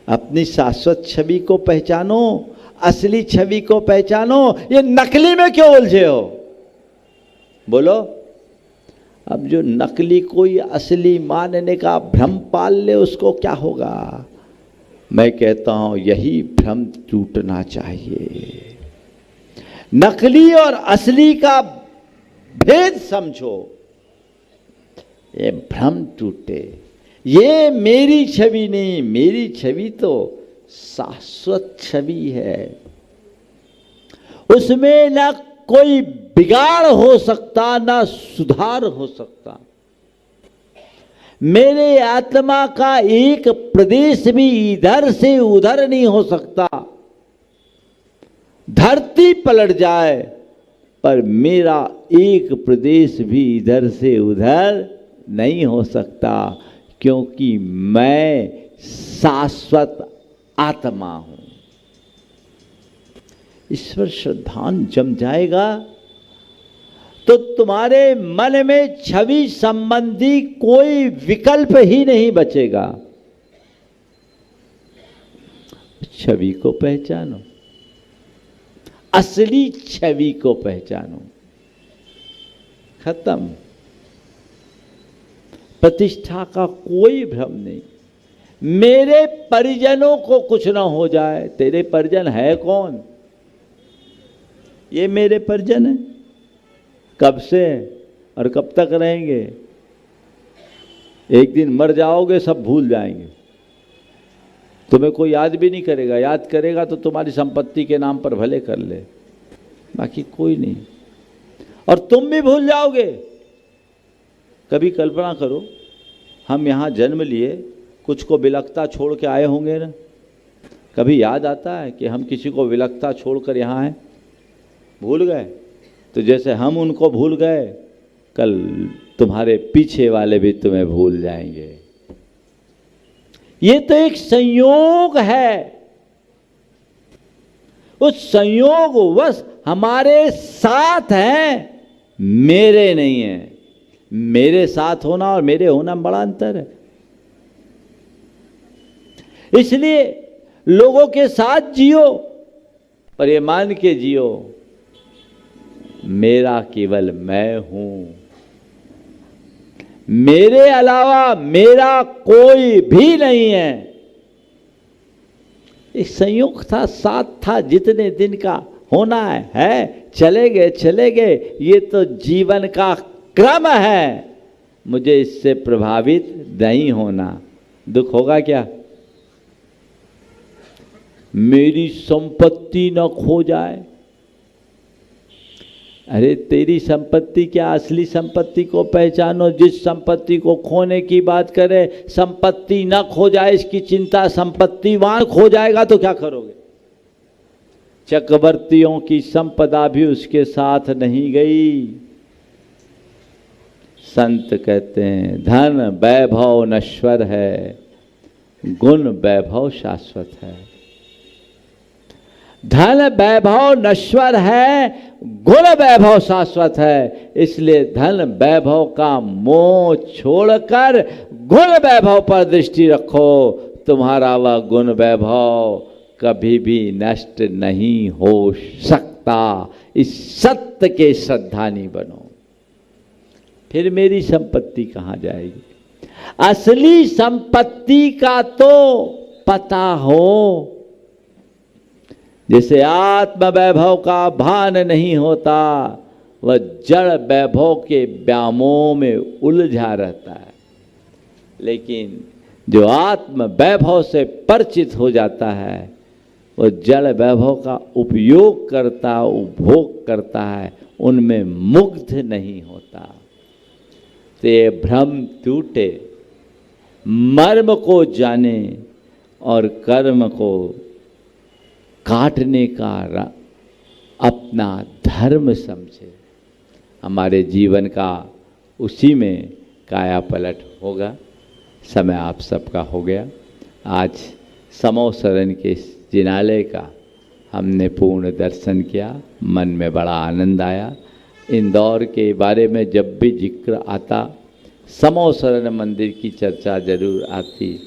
अपनी शाश्वत छवि को पहचानो, असली छवि को पहचानो। ये नकली में क्यों उलझे हो? बोलो। अब जो नकली कोई असली मानने का भ्रम पाल ले, उसको क्या होगा? मैं कहता हूं यही भ्रम टूटना चाहिए। नकली और असली का भेद समझो, ये भ्रम टूटे। ये मेरी छवि नहीं, मेरी छवि तो शाश्वत छवि है। उसमें ना कोई बिगाड़ हो सकता, ना सुधार हो सकता। मेरे आत्मा का एक प्रदेश भी इधर से उधर नहीं हो सकता। धरती पलट जाए पर मेरा एक प्रदेश भी इधर से उधर नहीं हो सकता, क्योंकि मैं शाश्वत आत्मा हूं। ईश्वर श्रद्धान जम जाएगा तो तुम्हारे मन में छवि संबंधी कोई विकल्प ही नहीं बचेगा। छवि को पहचानो, असली छवि को पहचानो। खत्म। प्रतिष्ठा का कोई भ्रम नहीं। मेरे परिजनों को कुछ ना हो जाए। तेरे परिजन है कौन? ये मेरे परिजन है। कब से और कब तक रहेंगे? एक दिन मर जाओगे, सब भूल जाएंगे। तुम्हें कोई याद भी नहीं करेगा। याद करेगा तो तुम्हारी संपत्ति के नाम पर भले कर ले, बाकी कोई नहीं। और तुम भी भूल जाओगे। कभी कल्पना करो, हम यहाँ जन्म लिए, कुछ को विलकता छोड़ के आए होंगे ना। कभी याद आता है कि हम किसी को विलकता छोड़कर यहाँ आए? भूल गए। तो जैसे हम उनको भूल गए, कल तुम्हारे पीछे वाले भी तुम्हें भूल जाएंगे। ये तो एक संयोग है। उस संयोगवश हमारे साथ हैं, मेरे नहीं है। मेरे साथ होना और मेरे होना में बड़ा अंतर है। इसलिए लोगों के साथ जियो, पर ये मान के जियो, मेरा केवल मैं हूं। मेरे अलावा मेरा कोई भी नहीं है। एक संयोग था, साथ था, जितने दिन का होना है, चले गए चले गए। ये तो जीवन का क्रम है। मुझे इससे प्रभावित नहीं होना। दुख होगा क्या? मेरी संपत्ति न खो जाए। अरे तेरी संपत्ति क्या, असली संपत्ति को पहचानो। जिस संपत्ति को खोने की बात करे, संपत्ति न खो जाए इसकी चिंता। संपत्तिवान खो जाएगा तो क्या करोगे? चक्रवर्तियों की संपदा भी उसके साथ नहीं गई। संत कहते हैं धन वैभव नश्वर है, गुण वैभव शाश्वत है। धन वैभव नश्वर है, गुण वैभव शाश्वत है। इसलिए धन वैभव का मोह छोड़कर गुण वैभव पर दृष्टि रखो। तुम्हारा वह गुण वैभव कभी भी नष्ट नहीं हो सकता। इस सत्य के श्रद्धानी बनो। फिर मेरी संपत्ति कहाँ जाएगी? असली संपत्ति का तो पता हो। जैसे आत्म वैभव का भान नहीं होता, वह जड़ वैभव के व्यामोह में उलझा रहता है। लेकिन जो आत्म वैभव से परिचित हो जाता है वो जड़ वैभव का उपयोग करता, उपभोग करता है, उनमें मुग्ध नहीं होता। ते भ्रम टूटे, मर्म को जाने और कर्म को काटने का अपना धर्म समझे। हमारे जीवन का उसी में काया पलट होगा। समय आप सबका हो गया। आज समो शरण के जिनालय का हमने पूर्ण दर्शन किया, मन में बड़ा आनंद आया। इंदौर के बारे में जब भी जिक्र आता, समो शरण मंदिर की चर्चा जरूर आती।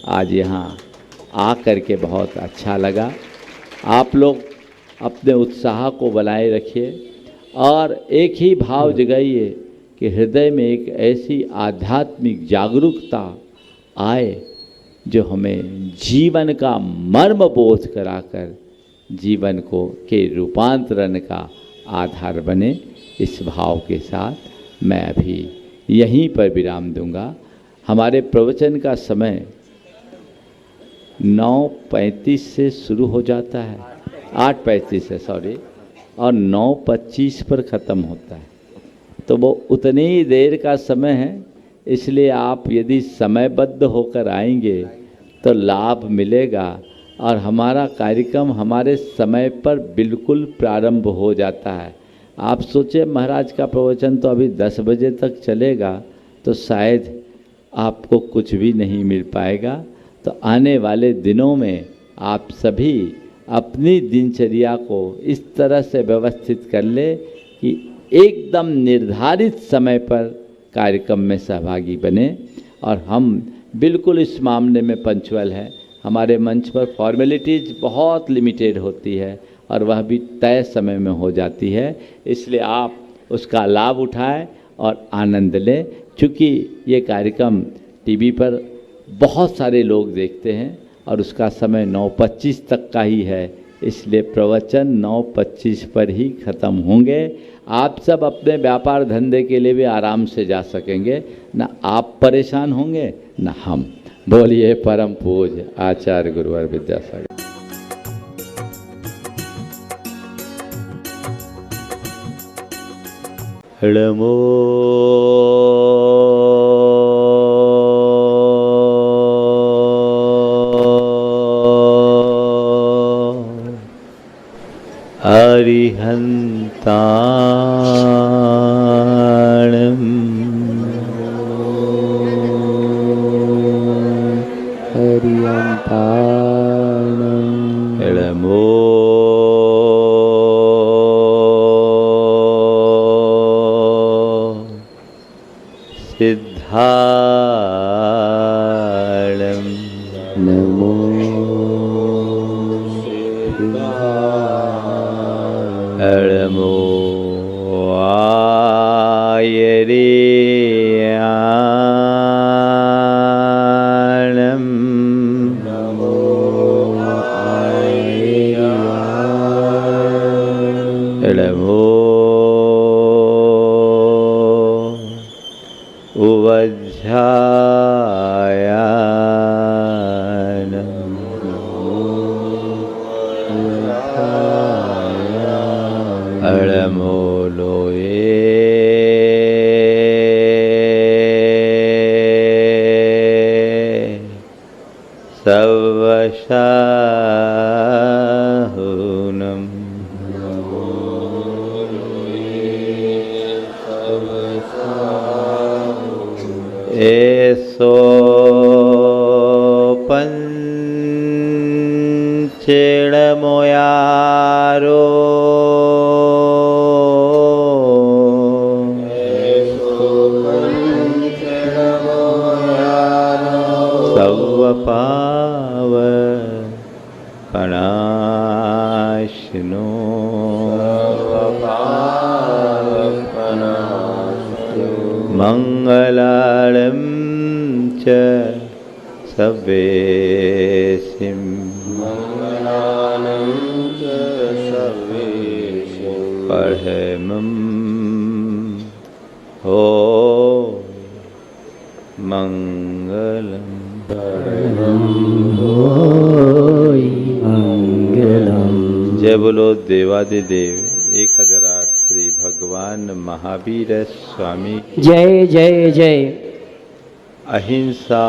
आज यहाँ आकर के बहुत अच्छा लगा। आप लोग अपने उत्साह को बनाए रखिए और एक ही भाव जगाइए कि हृदय में एक ऐसी आध्यात्मिक जागरूकता आए जो हमें जीवन का मर्म बोध कराकर जीवन को के रूपांतरण का आधार बने। इस भाव के साथ मैं अभी यहीं पर विराम दूंगा। हमारे प्रवचन का समय 9:35 से शुरू हो जाता है, 8:35 से सॉरी, और 9:25 पर ख़त्म होता है। तो वो उतनी ही देर का समय है, इसलिए आप यदि समयबद्ध होकर आएंगे तो लाभ मिलेगा और हमारा कार्यक्रम हमारे समय पर बिल्कुल प्रारंभ हो जाता है। आप सोचे महाराज का प्रवचन तो अभी 10 बजे तक चलेगा तो शायद आपको कुछ भी नहीं मिल पाएगा। तो आने वाले दिनों में आप सभी अपनी दिनचर्या को इस तरह से व्यवस्थित कर ले कि एकदम निर्धारित समय पर कार्यक्रम में सहभागी बने। और हम बिल्कुल इस मामले में पंक्चुअल हैं। हमारे मंच पर फॉर्मेलिटीज़ बहुत लिमिटेड होती है और वह भी तय समय में हो जाती है, इसलिए आप उसका लाभ उठाएं और आनंद लें। चूँकि ये कार्यक्रम टीवी पर बहुत सारे लोग देखते हैं और उसका समय 9:25 तक का ही है, इसलिए प्रवचन 9:25 पर ही ख़त्म होंगे। आप सब अपने व्यापार धंधे के लिए भी आराम से जा सकेंगे, ना आप परेशान होंगे ना हम। बोलिए परम पूज्य आचार्य गुरुवर विद्यासागर। नमो अरिहन्ताणम् हरिहन्ताणम् नमो सिद्धाणम् नमो नमो आयर्याणम् नमो नमो उवज्झायानम् नमो लोये सवशाहुनम् एसो पंचेणमोयारो सवपावपनाशिनो मंगलालं च सवेसिं परमं हो मंगलम मंगलम। जय बोलो देवादिदेव 1008 श्री भगवान महावीर स्वामी। जय जय जय। अहिंसा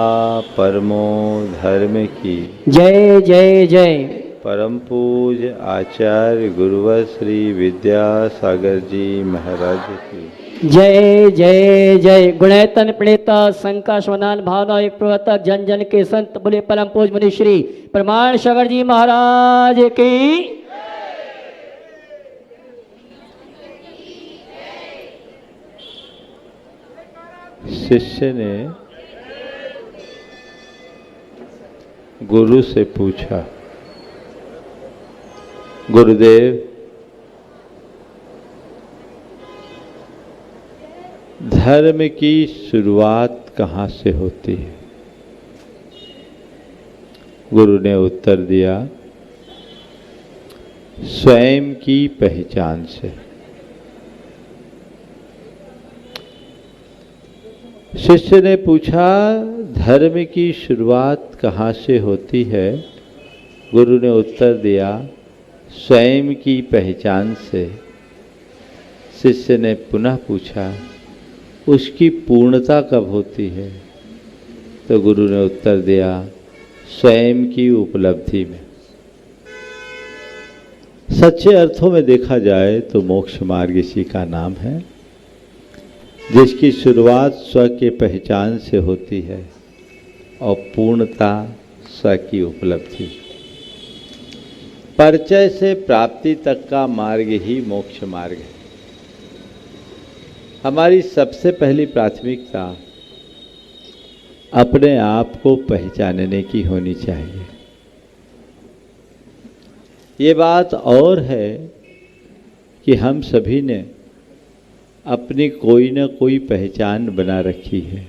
परमो धर्म की। जय जय जय। परम पूज आचार्य गुरुवर श्री विद्यासागर जी महाराज की। जय जय जय। गुणैतन प्रणेता शंका स्वनान भावना एक प्रवर्तक जन जन के संत बोले परम पूज मुनि श्री प्रमाण सागर जी महाराज की। शिष्य ने गुरु से पूछा, गुरुदेव धर्म की शुरुआत कहाँ से होती है? गुरु ने उत्तर दिया, स्वयं की पहचान से। शिष्य ने पूछा, धर्म की शुरुआत कहाँ से होती है? गुरु ने उत्तर दिया, स्वयं की पहचान से। शिष्य ने पुनः पूछा, उसकी पूर्णता कब होती है? तो गुरु ने उत्तर दिया, स्वयं की उपलब्धि में। सच्चे अर्थों में देखा जाए तो मोक्ष मार्ग इसी का नाम है, जिसकी शुरुआत स्व के पहचान से होती है और पूर्णता स्व की उपलब्धि। परिचय से प्राप्ति तक का मार्ग ही मोक्ष मार्ग है। हमारी सबसे पहली प्राथमिकता अपने आप को पहचानने की होनी चाहिए। ये बात और है कि हम सभी ने अपनी कोई न कोई पहचान बना रखी है,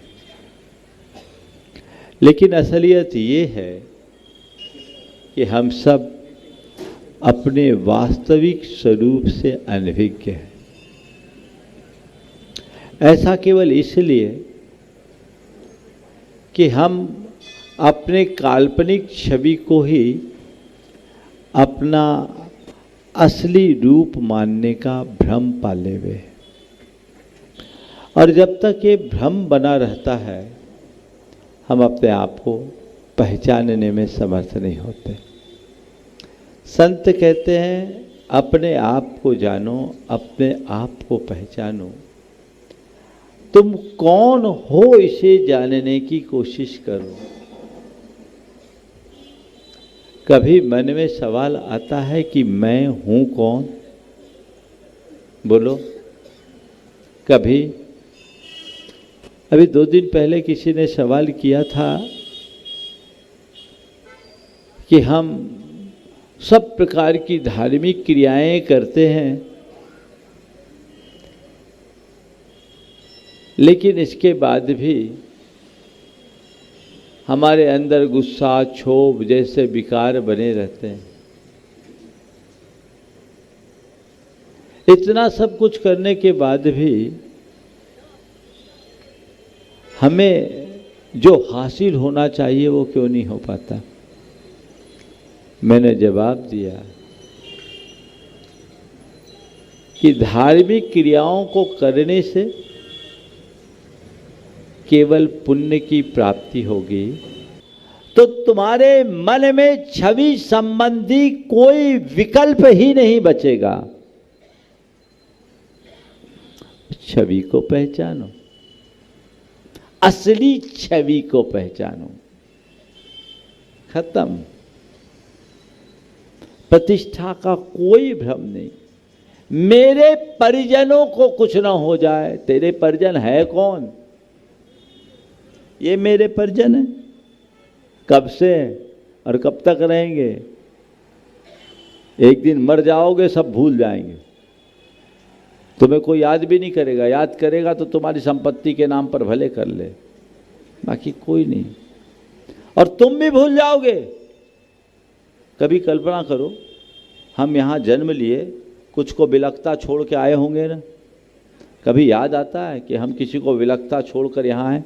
लेकिन असलियत ये है कि हम सब अपने वास्तविक स्वरूप से अनभिज्ञ हैं। ऐसा केवल इसलिए कि हम अपने काल्पनिक छवि को ही अपना असली रूप मानने का भ्रम पाले हुए। और जब तक ये भ्रम बना रहता है, हम अपने आप को पहचानने में समर्थ नहीं होते। संत कहते हैं, अपने आप को जानो, अपने आप को पहचानो। तुम कौन हो इसे जानने की कोशिश करो। कभी मन में सवाल आता है कि मैं हूं कौन? बोलो। कभी? अभी 2 दिन पहले किसी ने सवाल किया था कि हम सब प्रकार की धार्मिक क्रियाएं करते हैं, लेकिन इसके बाद भी हमारे अंदर गुस्सा, क्षोभ जैसे विकार बने रहते हैं। इतना सब कुछ करने के बाद भी हमें जो हासिल होना चाहिए वो क्यों नहीं हो पाता? मैंने जवाब दिया कि धार्मिक क्रियाओं को करने से केवल पुण्य की प्राप्ति होगी, तो तुम्हारे मन में छवि संबंधी कोई विकल्प ही नहीं बचेगा। छवि को पहचानो, असली छवि को पहचानो। खत्म। प्रतिष्ठा का कोई भ्रम नहीं। मेरे परिजनों को कुछ ना हो जाए। तेरे परिजन है कौन? ये मेरे परिजन हैं। कब से और कब तक रहेंगे? एक दिन मर जाओगे, सब भूल जाएंगे। तुम्हें कोई याद भी नहीं करेगा। याद करेगा तो तुम्हारी संपत्ति के नाम पर भले कर ले, बाकी कोई नहीं। और तुम भी भूल जाओगे। कभी कल्पना करो, हम यहाँ जन्म लिए, कुछ को बिलखता छोड़ के आए होंगे ना। कभी याद आता है कि हम किसी को विलकता छोड़कर यहाँ हैं?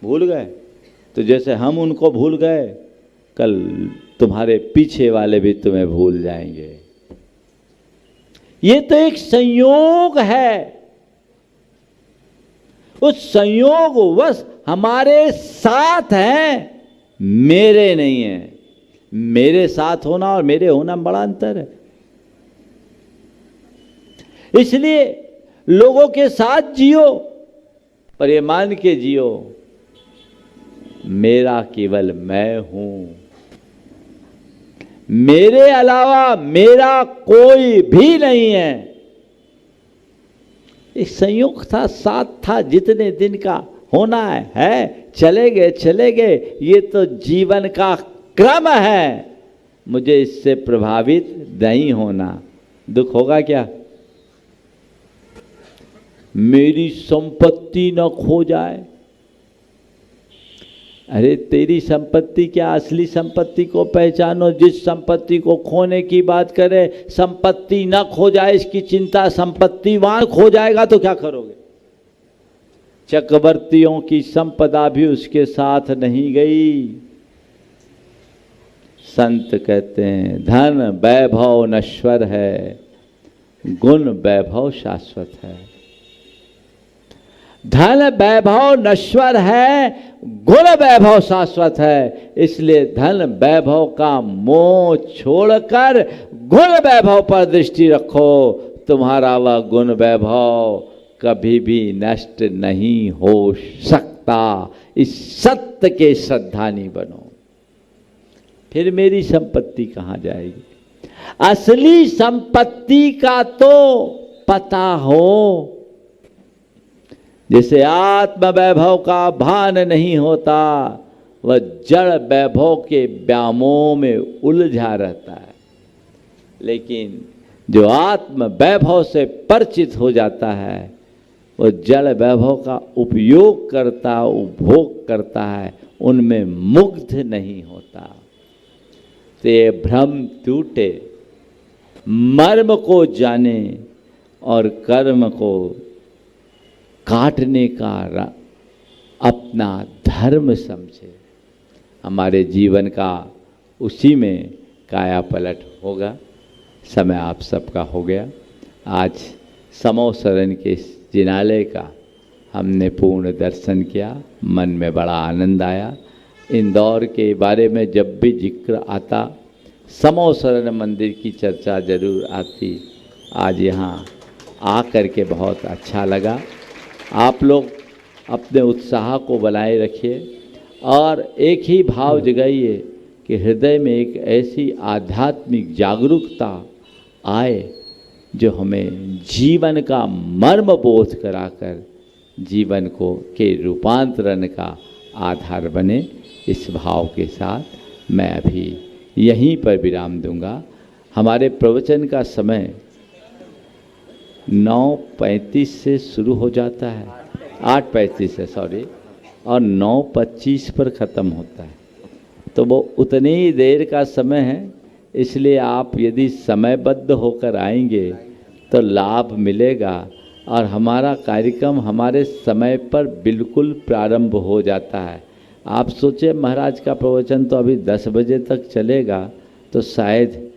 भूल गए? तो जैसे हम उनको भूल गए, कल तुम्हारे पीछे वाले भी तुम्हें भूल जाएंगे। ये तो एक संयोग है। उस संयोगवश हमारे साथ हैं, मेरे नहीं है। मेरे साथ होना और मेरे होना में बड़ा अंतर है। इसलिए लोगों के साथ जियो, पर ये मान के जियो, मेरा केवल मैं हूं, मेरे अलावा मेरा कोई भी नहीं है। एक संयोग था, साथ था, जितने दिन का होना है, चले गए। ये तो जीवन का क्रम है। मुझे इससे प्रभावित नहीं होना। दुख होगा क्या? मेरी संपत्ति न खो जाए। अरे तेरी संपत्ति क्या, असली संपत्ति को पहचानो। जिस संपत्ति को खोने की बात करे, संपत्ति न खो जाए इसकी चिंता। संपत्तिवान खो जाएगा तो क्या करोगे? चक्रवर्तियों की संपदा भी उसके साथ नहीं गई। संत कहते हैं धन वैभव नश्वर है, गुण वैभव शाश्वत है। धन वैभव नश्वर है, गुण वैभव शाश्वत है। इसलिए धन वैभव का मोह छोड़कर गुण वैभव पर दृष्टि रखो। तुम्हारा वह गुण वैभव कभी भी नष्ट नहीं हो सकता। इस सत्य के श्रद्धानी बनो। फिर मेरी संपत्ति कहाँ जाएगी? असली संपत्ति का तो पता हो। जैसे आत्म वैभव का भान नहीं होता, वह जड़ वैभव के व्यामोह में उलझा रहता है। लेकिन जो आत्म वैभव से परिचित हो जाता है, वो जड़ वैभव का उपयोग करता, उपभोग करता है, उनमें मुग्ध नहीं होता। ते भ्रम टूटे, मर्म को जाने और कर्म को काटने का अपना धर्म समझे। हमारे जीवन का उसी में काया पलट होगा। समय आप सबका हो गया। आज समोसरन के जिनालय का हमने पूर्ण दर्शन किया। मन में बड़ा आनंद आया। इंदौर के बारे में जब भी जिक्र आता, समोसरन मंदिर की चर्चा जरूर आती। आज यहाँ आकर के बहुत अच्छा लगा। आप लोग अपने उत्साह को बनाए रखिए और एक ही भाव जगाइए कि हृदय में एक ऐसी आध्यात्मिक जागरूकता आए जो हमें जीवन का मर्म बोध कराकर जीवन को के रूपांतरण का आधार बने। इस भाव के साथ मैं अभी यहीं पर विराम दूंगा। हमारे प्रवचन का समय 9:35 से शुरू हो जाता है, 8:35 से सॉरी, और 9:25 पर ख़त्म होता है। तो वो उतनी ही देर का समय है। इसलिए आप यदि समयबद्ध होकर आएंगे तो लाभ मिलेगा और हमारा कार्यक्रम हमारे समय पर बिल्कुल प्रारंभ हो जाता है। आप सोचें महाराज का प्रवचन तो अभी 10 बजे तक चलेगा, तो शायद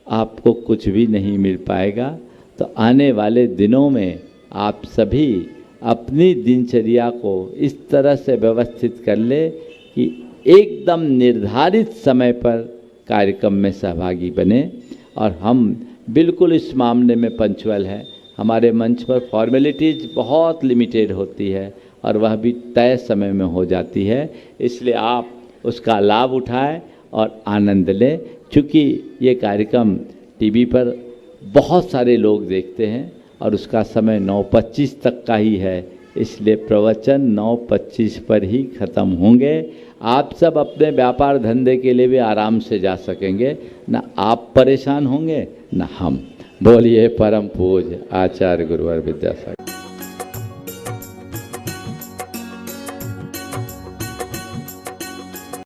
आपको कुछ भी नहीं मिल पाएगा। तो आने वाले दिनों में आप सभी अपनी दिनचर्या को इस तरह से व्यवस्थित कर ले कि एकदम निर्धारित समय पर कार्यक्रम में सहभागी बने। और हम बिल्कुल इस मामले में पंक्चुअल हैं। हमारे मंच पर फॉर्मेलिटीज़ बहुत लिमिटेड होती है और वह भी तय समय में हो जाती है। इसलिए आप उसका लाभ उठाएं और आनंद लें। चूँकि ये कार्यक्रम टीवी पर बहुत सारे लोग देखते हैं और उसका समय 9:25 तक का ही है, इसलिए प्रवचन 9:25 पर ही ख़त्म होंगे। आप सब अपने व्यापार धंधे के लिए भी आराम से जा सकेंगे। ना आप परेशान होंगे ना हम। बोलिए परम पूज्य आचार्य गुरुवर विद्यासागर।